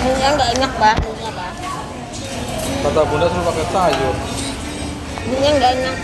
Bumbunya nggak enak, Bang. Bumbunya, Bang. Kata Bunda suruh pakai sayur. Bumbunya nggak enak.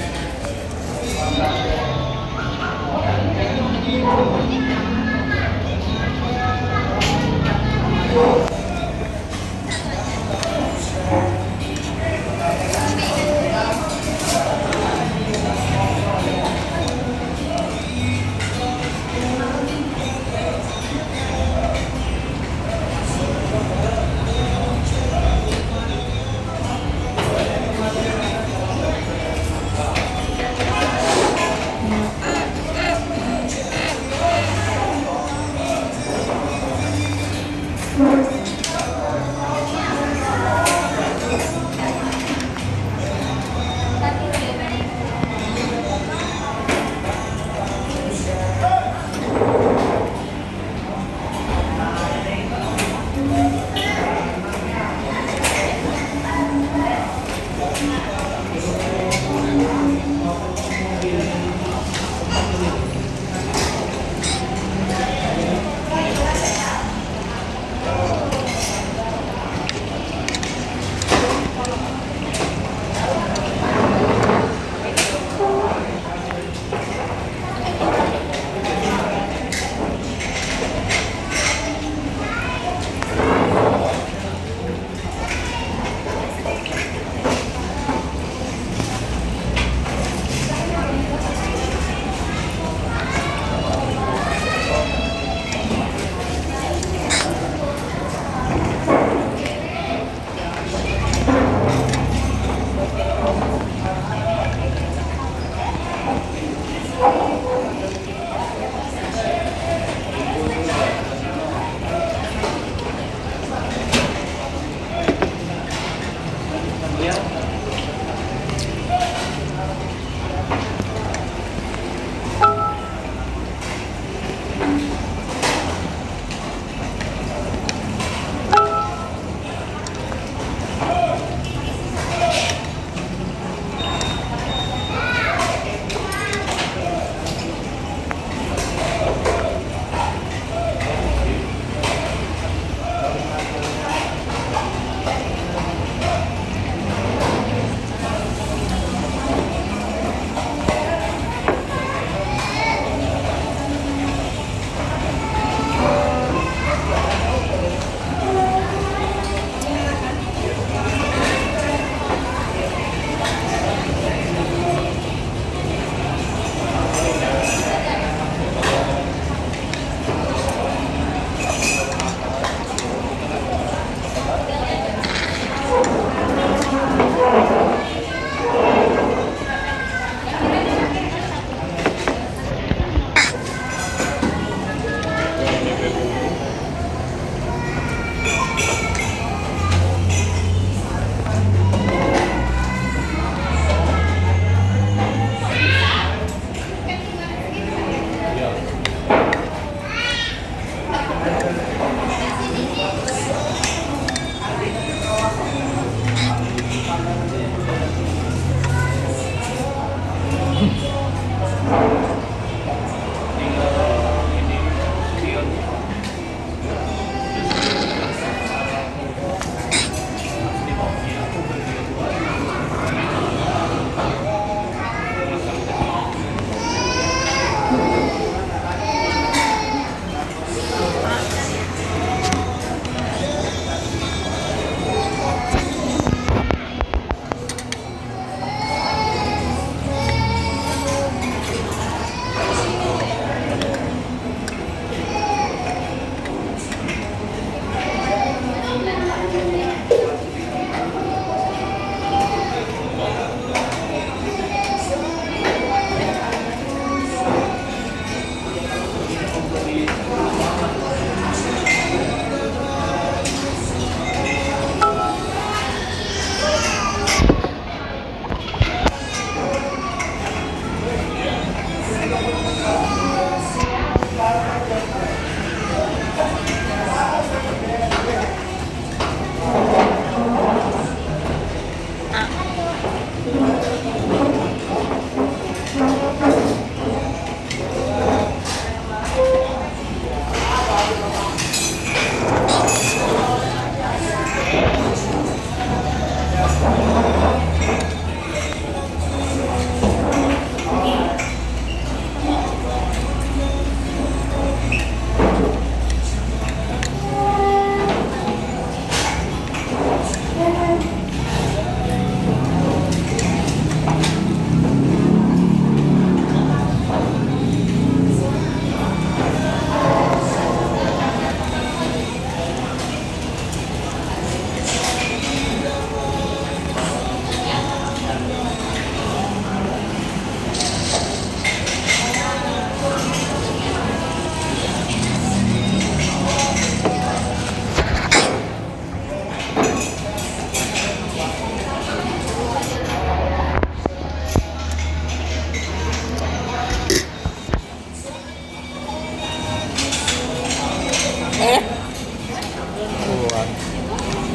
Buruan.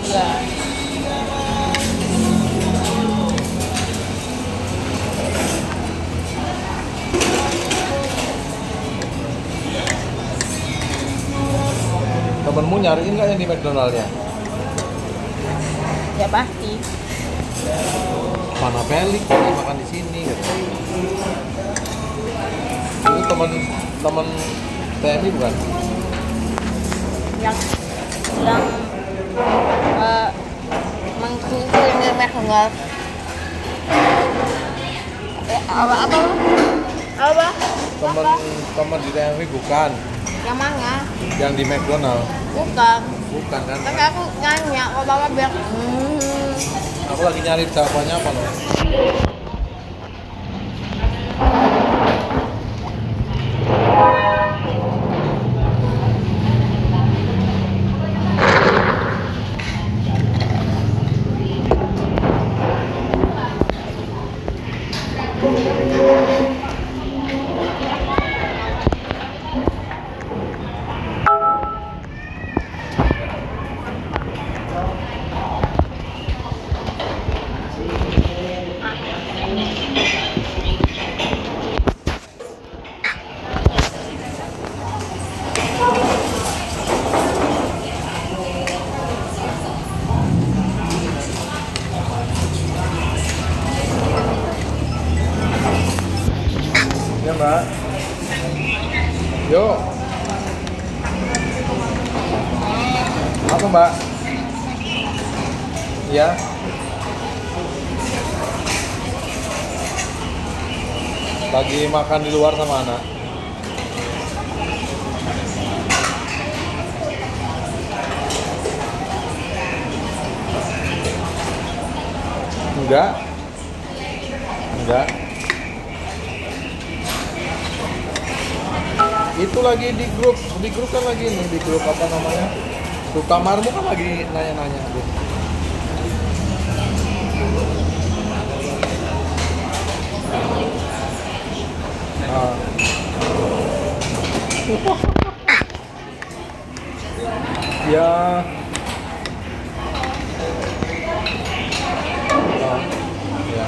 Ya. Temenmu nyariin nggak yang di McDonald-nya? Ya pasti. Mana Felix makan di sini gitu. Itu teman TMI bukan? Yang mengkumpul di McDonald. Apa? Teman di TMI bukan? Yang mana? Yang di McDonald? Bukan. Bukan kan? Tapi aku nanya, kok bapak bilang, Aku lagi nyari jawabannya apa loh? Ya Mbak. Yuk. Apa Mbak? Iya. Lagi makan di luar sama anak. Enggak. Enggak. Itu lagi di grup kan lagi nih, di grup apa namanya? Grup kamarmu kan lagi nanya-nanya grup. Ah. Ya. Ah. Ya.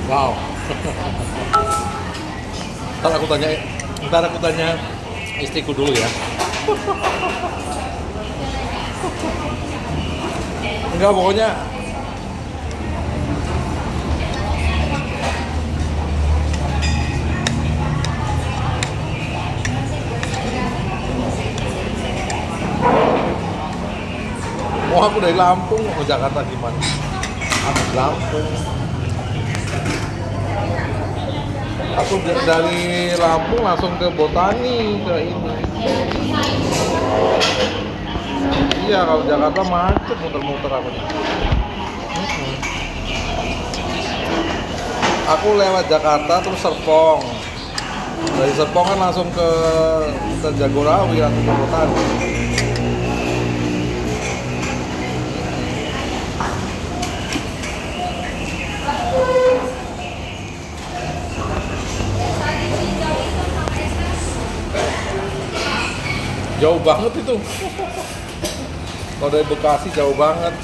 Wow. Ntar aku tanya istriku dulu ya. Enggak, pokoknya mau aku dari Lampung mau Jakarta gimana? Aku di Lampung. Aku dari Lampung langsung ke Botani ke ini. Iya, kalau Jakarta macet muter-muter aku nih. Aku lewat Jakarta terus Serpong. Dari Serpong kan langsung ke Jagorawi langsung ke Botani. Jauh banget itu. Kalau dari Bekasi jauh banget.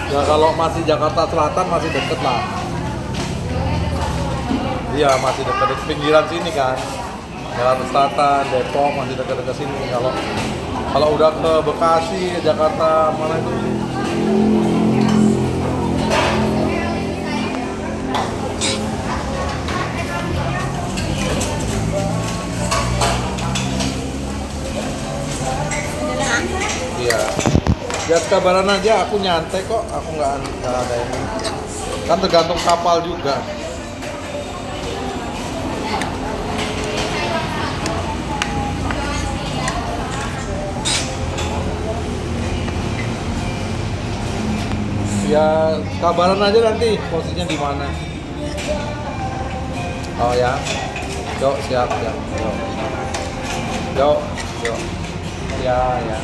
Ya kalau masih Jakarta Selatan masih deket lah. Iya masih deket pinggiran sini kan. Jakarta Selatan, Depok masih deket-deket sini. Kalau udah ke Bekasi, Jakarta mana itu? kabaran aja, aku nyantai kok, aku nggak ada ini. Kan tergantung kapal juga. Ya kabaran aja nanti posisinya di mana. Oh ya, yuk siap ya, yuk, yuk, ya ya.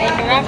Beneran.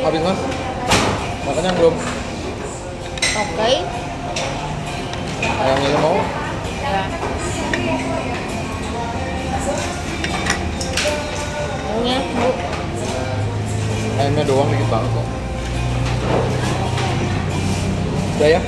Habis mas? Makanya belum. Oke. Ayamnya mau? Ya. Maunya, Bu. Ayamnya doang dikit banget kok. Udah ya?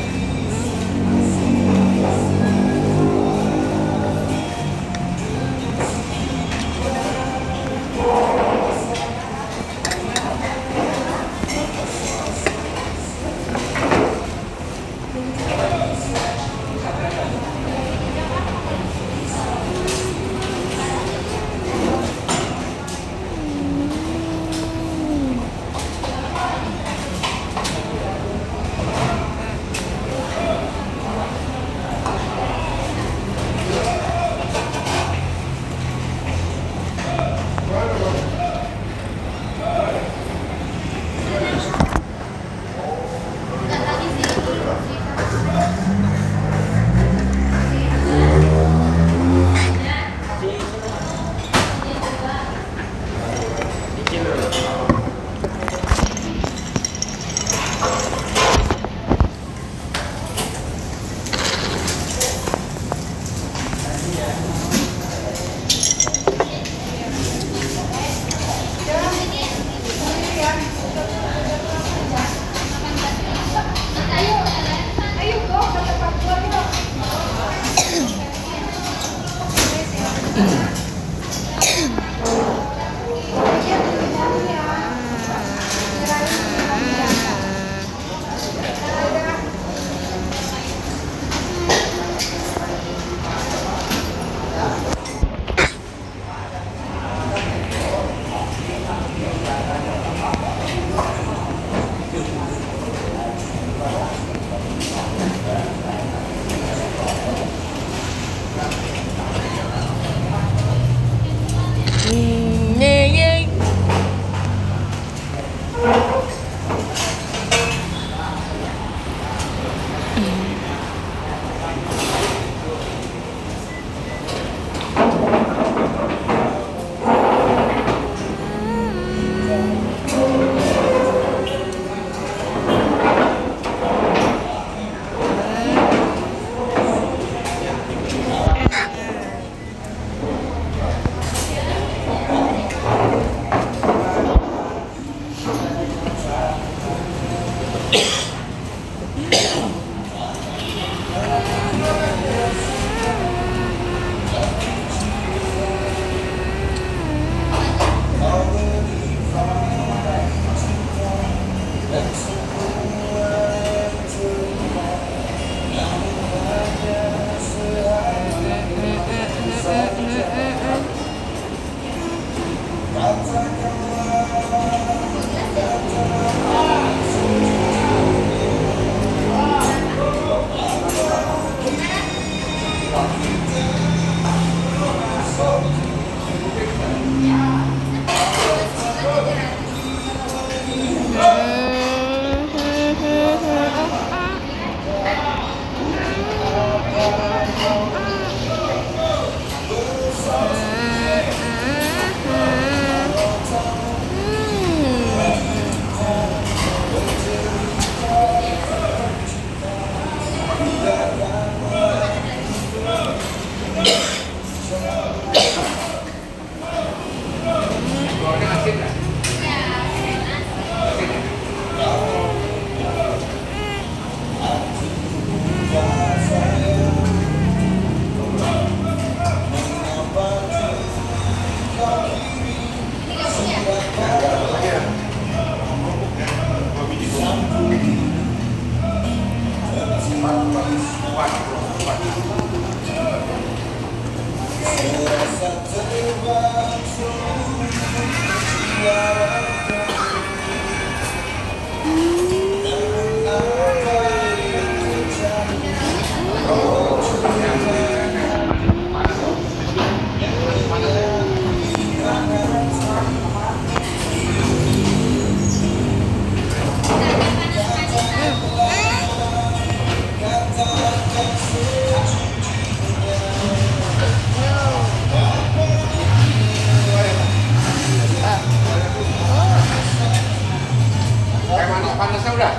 Kayak mana panasnya udah?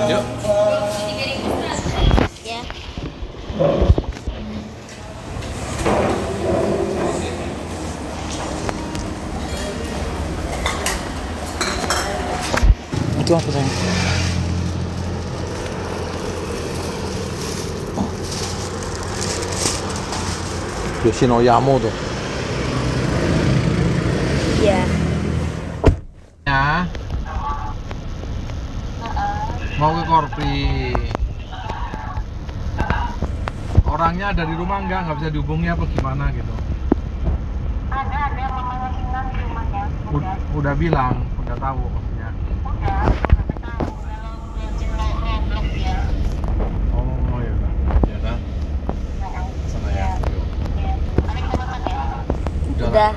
Yuk. Ya. Itu apa sayang? Yoshinoyamo tuh. Ya. Ya. Mau ke Korpi. Orangnya ada di rumah nggak bisa dihubungi apa gimana gitu? Ada mamanya Sinan di rumahnya. Udah bilang, udah tahu maksudnya. Udah tahu, udah blok dia. Oh ya udah, ya udah. Sana ya. Yuk. Ya. Ada kesempatan ya? Udah. Udah.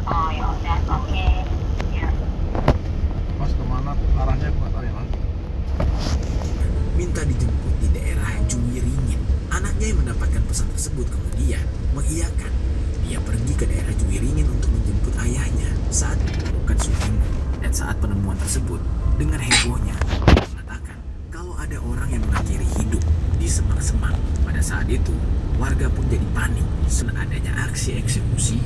Oh ya udah, oke. Ya. Mas kemana arahnya aku nggak tahu ya mas. Minta dijemput di daerah Juwiringin. Anaknya yang mendapatkan pesan tersebut kemudian mengiyakan. Dia pergi ke daerah Juwiringin untuk menjemput ayahnya saat menemukan Sumingo. Dan saat penemuan tersebut, dengan hebohnya, dia mengatakan kalau ada orang yang mengakhiri hidup di semak-semak. Pada saat itu, warga pun jadi panik karena adanya aksi eksekusi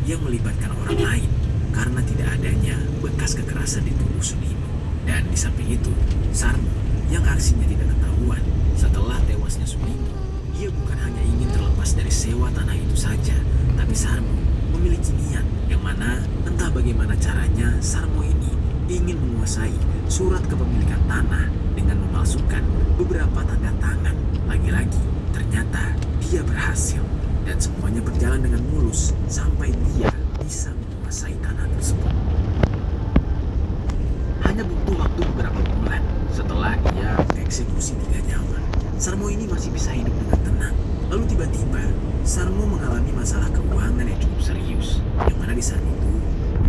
yang melibatkan orang lain karena tidak adanya bekas kekerasan di tubuh Sumingo. Dan di samping itu, Sarmo yang aksinya tidak ketahuan setelah tewasnya Sumingo, dia bukan hanya ingin terlepas dari sewa tanah itu saja, tapi Sarmo memiliki niat yang mana entah bagaimana caranya Sarmo ini ingin menguasai surat kepemilikan tanah dengan memalsukan beberapa tanda tangan. Lagi-lagi ternyata dia berhasil dan semuanya berjalan dengan mulus sampai dia bisa menguasai tanah tersebut. Hanya butuh waktu beberapa bulan setelah dia mengeksekusi 3 nyawa, Sarmo ini masih bisa hidup dengan tenang. Lalu tiba-tiba Sarmo mengalami masalah keuangan yang cukup serius, yang mana di saat itu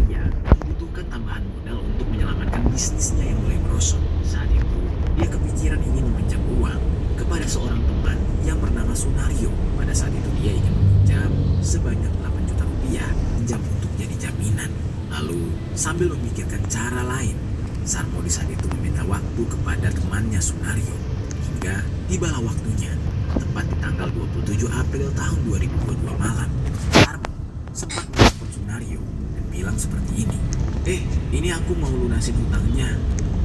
dia membutuhkan tambahan modal untuk menyelamatkan bisnisnya yang mulai merosot. Saat itu dia kepikiran ingin meminjam uang kepada seorang teman yang bernama Sunario. Pada saat itu dia ingin meminjam sebanyak 8 juta rupiah pinjam untuk jadi jaminan. Lalu sambil memikirkan cara lain, Sarmo di saat itu meminta waktu kepada temannya Sunario hingga tibalah waktunya. Tepat di tanggal 27 April tahun 2022 malam, Sarmo sempat menelpon Sunario dan bilang seperti ini. Ini aku mau lunasin hutangnya.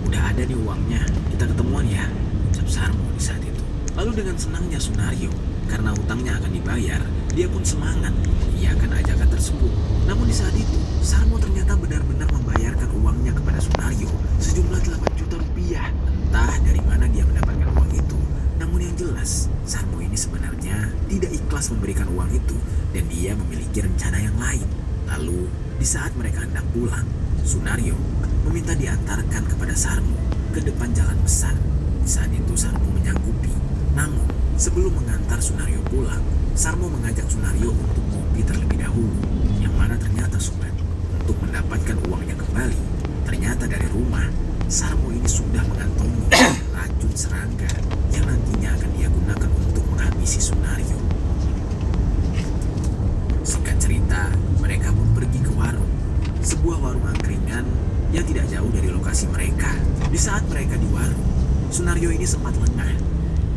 Udah ada nih uangnya, kita ketemuan ya, ucap Sarmo di saat itu. Lalu dengan senangnya Sunario, karena hutangnya akan dibayar, dia pun semangat mengiyakan ajakan tersebut. Namun di saat itu, Sarmo ternyata benar-benar membayarkan uangnya kepada Sunario sejumlah 8 juta rupiah. Entah dari mana dia mendapatkan uang itu. Namun yang jelas, Sarmo ini sebenarnya tidak ikhlas memberikan uang itu dan dia memiliki rencana yang lain. Lalu, di saat mereka hendak pulang, Sunario meminta diantarkan kepada Sarmo ke depan jalan besar. Saat itu Sarmo menyanggupi. Namun, sebelum mengantar Sunario pulang, Sarmo mengajak Sunario untuk ngopi terlebih dahulu. Yang mana ternyata sobat, untuk mendapatkan uangnya kembali, ternyata dari rumah, Sarmo ini sudah mengantongi racun serangga yang nantinya akan dia gunakan untuk menghabisi Sunario. Singkat cerita, mereka pun pergi ke warung sebuah warung angkringan yang tidak jauh dari lokasi mereka. Di saat mereka di warung, Sunario ini sempat lengah.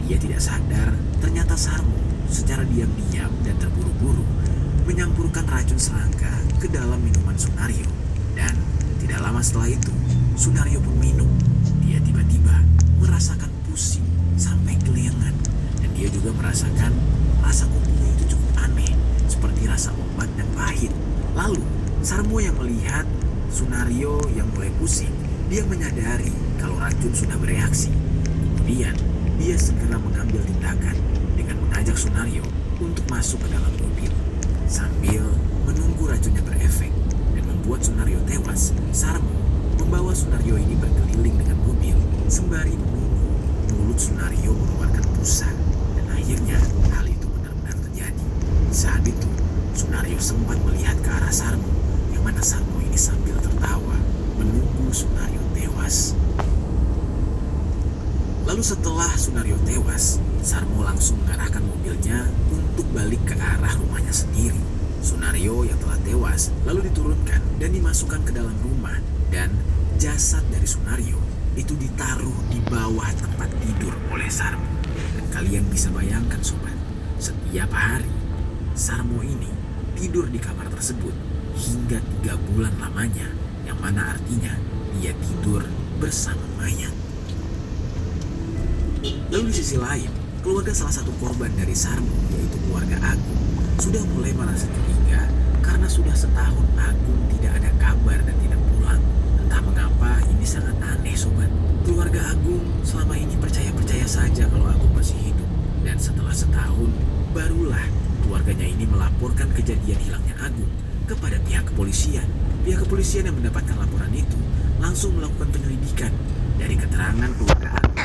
Dia tidak sadar ternyata Sarmo secara diam-diam dan terburu-buru menyampurkan racun serangga ke dalam minuman Sunario. Dan tidak lama setelah itu, Sunario pun minum. Dia tiba-tiba merasakan pusing sampai keliengan. Dan dia juga merasakan rasa kopinya itu cukup aneh, seperti rasa obat dan pahit. Lalu, Sarmo yang melihat Sunario yang mulai pusing, dia menyadari kalau racun sudah bereaksi. Kemudian, dia segera mengambil tindakan dengan mengajak Sunario untuk masuk ke dalam mobil. Sambil menunggu racunnya berefek dan membuat Sunario tewas, Sarmo membawa Sunario ini berkeliling dengan mobil sembari menunggu mulut Sunario mengeluarkan busa. Dan akhirnya hal itu benar-benar terjadi. Saat itu, Sunario sempat melihat ke arah Sarmo, yang mana Sarmo ini sambil tertawa menunggu Sunario tewas. Lalu setelah Sunario tewas, Sarmo langsung mengarahkan mobilnya untuk balik ke arah rumahnya sendiri. Sunario yang telah tewas lalu diturunkan dan dimasukkan ke dalam rumah, dan jasad dari Sunario itu ditaruh di bawah tempat tidur oleh Sarmo. Dan kalian bisa bayangkan sobat, setiap hari Sarmo ini tidur di kamar tersebut hingga 3 bulan lamanya, yang mana artinya dia tidur bersama mayat. Lalu di sisi lain, keluarga salah satu korban dari Sarmo, yaitu keluarga Agung, sudah mulai merasa curiga karena sudah setahun Agung tidak ada kabar dan tidak pulang. Entah mengapa ini sangat aneh sobat. Keluarga Agung selama ini percaya-percaya saja kalau Agung masih hidup. Dan setelah setahun, barulah keluarganya ini melaporkan kejadian hilangnya Agung kepada pihak kepolisian. Pihak kepolisian yang mendapatkan laporan itu langsung melakukan penyelidikan. Dari keterangan keluarga Agung,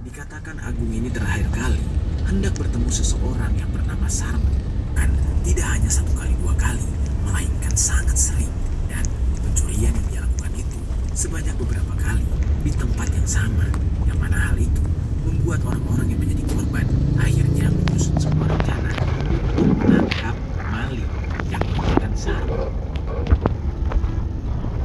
dikatakan Agung ini terakhir kali hendak bertemu seseorang yang bernama Sarmo. Dan tidak hanya 1 kali 2 kali, melainkan sangat sering. Dan pencurian yang dia lakukan itu sebanyak beberapa kali di tempat yang sama, yang mana hal itu membuat orang-orang yang menjadi korban akhirnya menyusun sebuah rencana untuk menangkap maling yang menggunakan Sarmo.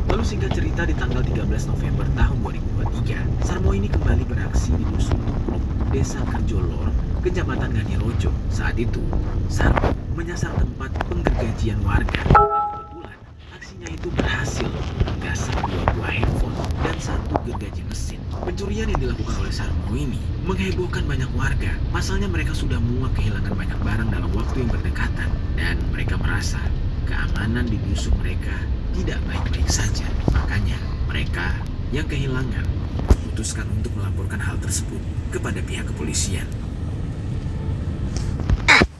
Lalu singkat cerita, di tanggal 13 November tahun 2023, Sarmo ini kembali beraksi di Dusun Tubruk, Desa Kerjolor, Kecamatan Ngadirojo. Saat itu, Sarmo menyasar tempat penggergajian warga. Dan kebetulan, aksinya itu berhasil menggasak 2 buah handphone dan 1 gergaji mesin. Pencurian yang dilakukan oleh Sarmo ini menghebohkan banyak warga. Pasalnya mereka sudah muak kehilangan banyak barang dalam waktu yang berdekatan. Dan mereka merasa keamanan di dusun mereka tidak baik-baik saja. Makanya mereka yang kehilangan memutuskan untuk melaporkan hal tersebut kepada pihak kepolisian.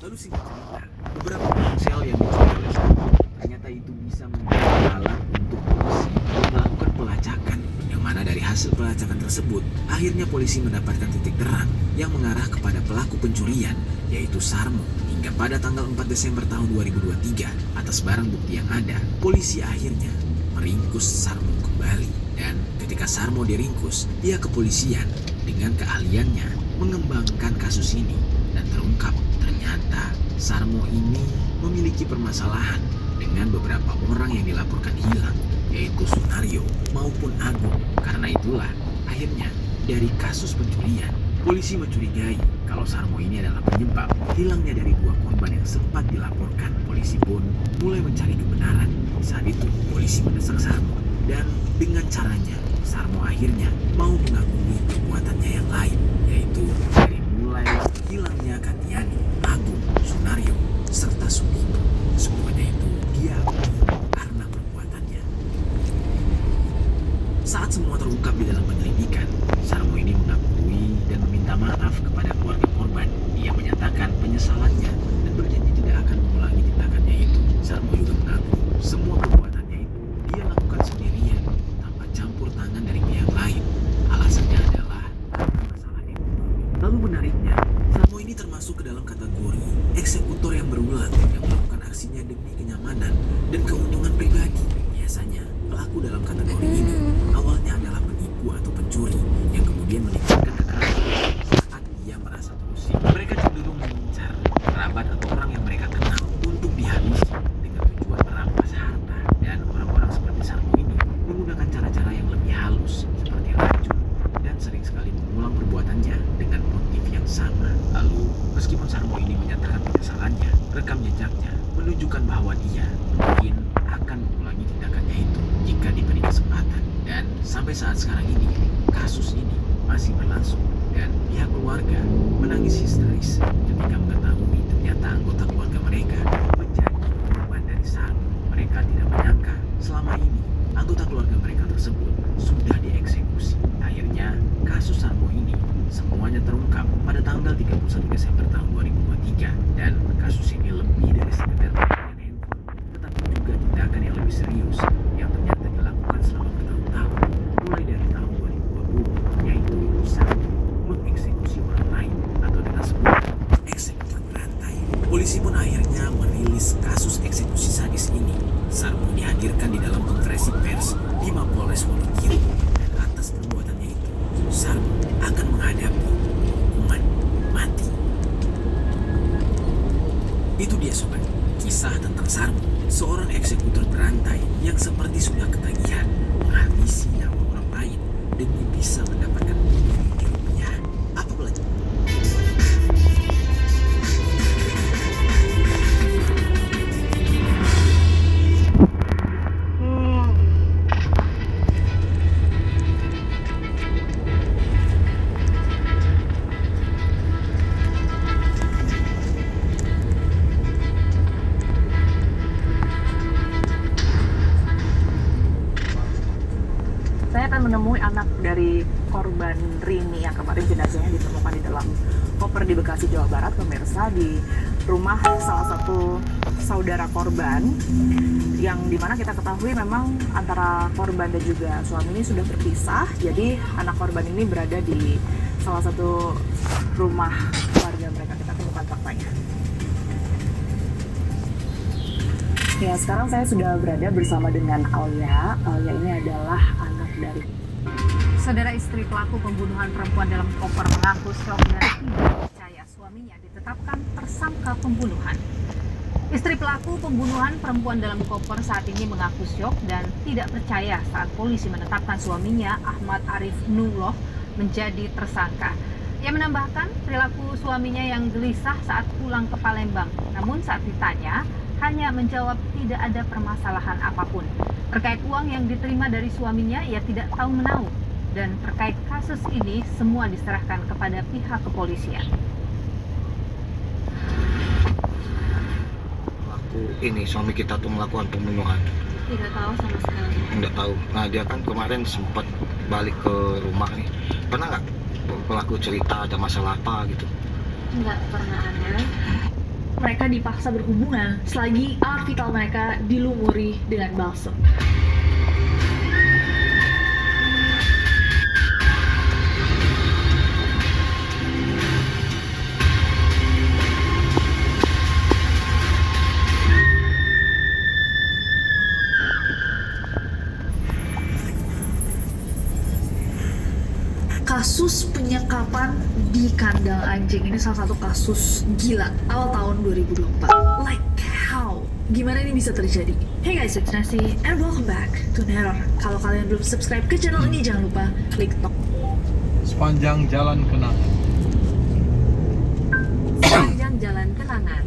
Lalu singkat cerita, beberapa ponsel yang dicuri oleh Sarmo ternyata itu bisa menjadi alat untuk polisi melakukan pelacakan. Yang mana dari hasil pelacakan tersebut, akhirnya polisi mendapatkan titik terang yang mengarah kepada pelaku pencurian, yaitu Sarmo. Hingga pada tanggal 4 Desember tahun 2023, atas barang bukti yang ada, polisi akhirnya meringkus Sarmo kembali. Dan ketika Sarmo diringkus, pihak kepolisian dengan keahliannya mengembangkan kasus ini, dan terungkap ternyata Sarmo ini memiliki permasalahan dengan beberapa orang yang dilaporkan hilang, yaitu Sunario maupun Agung. Karena itulah akhirnya dari kasus pencurian, polisi mencurigai kalau Sarmo ini adalah penyebab hilangnya dari 2 korban yang sempat dilaporkan. Polisi pun mulai mencari kebenaran. Saat itu polisi mendesak Sarmo, dan dengan caranya Sarmo akhirnya mau mengakui perbuatannya yang lain, yaitu dari mulai hilangnya Katiani, Agung, Sunario, serta Sumiko. Semuanya itu dia akui karena perbuatannya. Saat semua terungkap di dalam penyelidikan, Sarmo ini mengakui dan meminta maaf kepada keluarga korban. Dia menyatakan penyesalannya dan berjanji tidak akan mengulangi tindakannya itu. Sarmo juga mengaku semua perbuatannya itu dia lakukan sendirian tanpa campur tangan dari pihak lain. Alasannya adalah karena masalah ekonomi. Lalu menariknya, Sarmo ini termasuk ke dalam kategori eksekutor yang berulang, yang melakukan aksinya demi kenyamanan dan keuntungan pribadi. Biasanya pelaku dalam kategori ini awalnya adalah penipu atau pencuri yang kemudian meningkatkan kekerasan saat dia merasa terusik. Mereka cenderung mengincar kerabat atau orang yang mereka kenal untuk dihabisi dengan tujuan merampas harta. Dan saat sekarang ini, kasus ini masih berlangsung dan pihak keluarga menangis histeris ketika mengetahui ternyata anggota keluarga mereka menjadi korban dari Sarmo. Mereka tidak menyangka selama ini anggota keluarga mereka tersebut sudah dieksekusi. Akhirnya, kasus Sarmo ini semuanya terungkap pada tanggal 31 Desember tahun 2023 dan kasus ini lebih dari sekedar pencurian handphone, tetapi juga tindakan yang lebih serius yang ternyata dilakukan selama bertahun-tahun, mulai dari tahun 2020, yaitu Sarmo mengeksekusi orang lain atau dengan sebutan eksekutor berantai. Polisi pun akhirnya merilis kasus eksekusi sadis ini. Sarmo dihadirkan di dalam konferensi pers di Mapolres Wonogiri dan atas perbuatannya itu, Sarmo akan menghadapi hukuman mati. Itu dia sobat, kisah tentang Sarmo, seorang eksekutor berantai yang seperti sudah ketagihan menghabisi nyawa orang lain demi bisa mendapatkan pundi rupiah. Apa pelajaran? Saya akan menemui anak dari korban Rini yang kemarin jenazahnya ditemukan di dalam koper di Bekasi, Jawa Barat, pemirsa, di rumah salah satu saudara korban yang dimana kita ketahui memang antara korban dan juga suami ini sudah berpisah. Jadi anak korban ini berada di salah satu rumah keluarga mereka. Kita temukan faktanya. Ya, sekarang saya sudah berada bersama dengan Alia. Alia ini adalah anak dari Saudara istri pelaku pembunuhan perempuan dalam koper mengaku shock dan tidak percaya suaminya ditetapkan tersangka pembunuhan. Istri pelaku pembunuhan perempuan dalam koper saat ini mengaku syok dan tidak percaya saat polisi menetapkan suaminya Ahmad Arif Nuloh menjadi tersangka. Ia menambahkan perilaku suaminya yang gelisah saat pulang ke Palembang. Namun saat ditanya, hanya menjawab tidak ada permasalahan apapun. Terkait uang yang diterima dari suaminya, ia tidak tahu menahu. Dan terkait kasus ini, semua diserahkan kepada pihak kepolisian. Ini suami kita tuh melakukan pembunuhan. Tidak tahu sama sekali. Nggak tahu. Nah dia kan kemarin sempat balik ke rumah nih. Pernah nggak pelaku cerita ada masalah apa gitu? Nggak pernah ada. Mereka dipaksa berhubungan selagi alat vital mereka dilumuri dengan balsem. Kasus penyekapan di kandang anjing ini salah satu kasus gila awal tahun 2024. Like how? Gimana ini bisa terjadi? Hey guys, it's Nasi and welcome back to Neror. Kalau kalian belum subscribe ke channel ini, jangan lupa klik tombol. Sepanjang jalan kenangan. Sepanjang jalan kenangan.